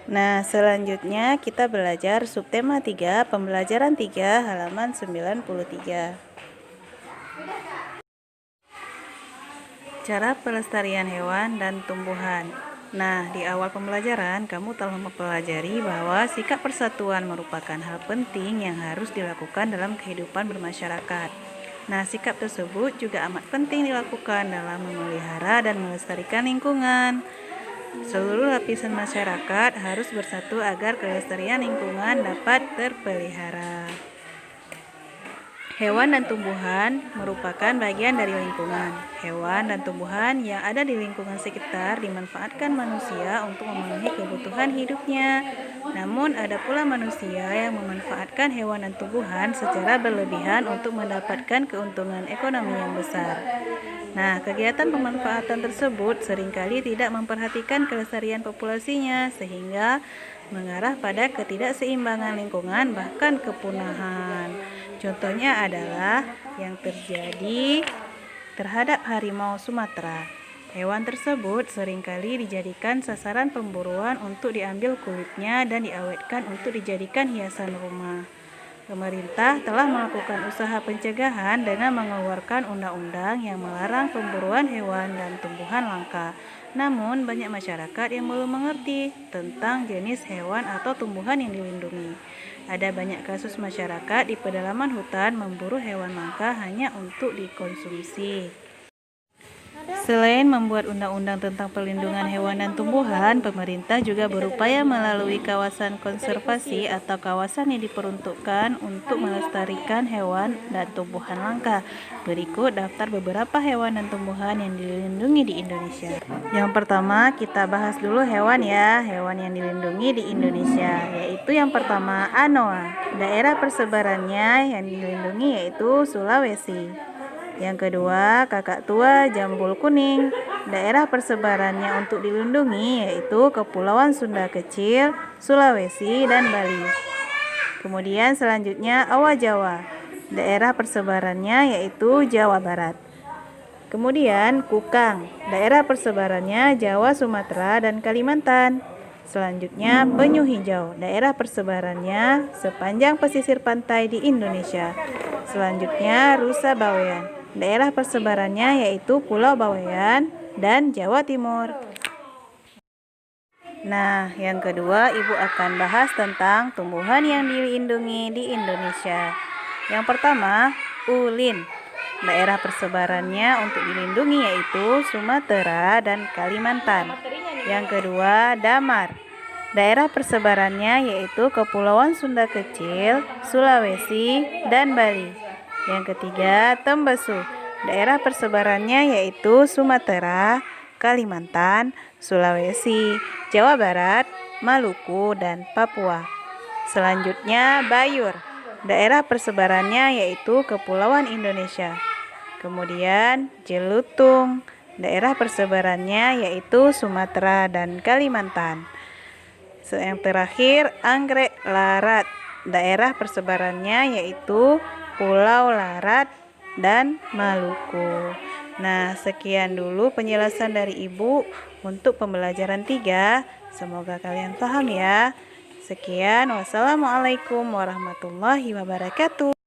Nah, selanjutnya kita belajar subtema 3, pembelajaran 3, halaman 93. Cara pelestarian hewan dan tumbuhan. Nah, di awal pembelajaran, kamu telah mempelajari bahwa sikap persatuan merupakan hal penting yang harus dilakukan dalam kehidupan bermasyarakat. Nah, sikap tersebut juga amat penting dilakukan dalam memelihara dan melestarikan lingkungan. Seluruh lapisan masyarakat harus bersatu agar kelestarian lingkungan dapat terpelihara. Hewan dan tumbuhan merupakan bagian dari lingkungan. Hewan dan tumbuhan yang ada di lingkungan sekitar dimanfaatkan manusia untuk memenuhi kebutuhan hidupnya. Namun ada pula manusia yang memanfaatkan hewan dan tumbuhan secara berlebihan untuk mendapatkan keuntungan ekonomi yang besar. Nah, kegiatan pemanfaatan tersebut seringkali tidak memperhatikan kelestarian populasinya sehingga mengarah pada ketidakseimbangan lingkungan bahkan kepunahan. Contohnya adalah yang terjadi terhadap harimau Sumatera. Hewan tersebut seringkali dijadikan sasaran pemburuan untuk diambil kulitnya dan diawetkan untuk dijadikan hiasan rumah. Pemerintah telah melakukan usaha pencegahan dengan mengeluarkan undang-undang yang melarang pemburuan hewan dan tumbuhan langka. Namun, banyak masyarakat yang belum mengerti tentang jenis hewan atau tumbuhan yang dilindungi. Ada banyak kasus masyarakat di pedalaman hutan memburu hewan langka hanya untuk dikonsumsi. Selain membuat undang-undang tentang perlindungan hewan dan tumbuhan, pemerintah juga berupaya melalui kawasan konservasi atau kawasan yang diperuntukkan untuk melestarikan hewan dan tumbuhan langka. Berikut daftar beberapa hewan dan tumbuhan yang dilindungi di Indonesia. Yang pertama, kita bahas dulu hewan ya, hewan yang dilindungi di Indonesia, yaitu yang pertama anoa. Daerah persebarannya yang dilindungi yaitu Sulawesi. Yang kedua, kakak tua jambul kuning. Daerah persebarannya untuk dilindungi yaitu Kepulauan Sunda Kecil, Sulawesi, dan Bali. Kemudian selanjutnya owa Jawa. Daerah persebarannya yaitu Jawa Barat. Kemudian kukang. Daerah persebarannya Jawa, Sumatera, dan Kalimantan. Selanjutnya penyu hijau. Daerah persebarannya sepanjang pesisir pantai di Indonesia. Selanjutnya rusa bawean. Daerah persebarannya yaitu Pulau Bawean dan Jawa Timur. Nah, yang kedua, Ibu akan bahas tentang tumbuhan yang dilindungi di Indonesia. Yang pertama, ulin. Daerah persebarannya untuk dilindungi yaitu Sumatera dan Kalimantan. Yang kedua, damar. Daerah persebarannya yaitu Kepulauan Sunda Kecil, Sulawesi, dan Bali. Yang ketiga, tembesu. Daerah persebarannya yaitu Sumatera, Kalimantan, Sulawesi, Jawa Barat, Maluku, dan Papua. Selanjutnya, bayur. Daerah persebarannya yaitu Kepulauan Indonesia. Kemudian, jelutung. Daerah persebarannya yaitu Sumatera dan Kalimantan. Yang terakhir, anggrek larat. Daerah persebarannya yaitu Pulau Larat dan Maluku. Nah, sekian dulu penjelasan dari Ibu untuk pembelajaran 3. Semoga kalian paham ya. Sekian, wassalamualaikum warahmatullahi wabarakatuh.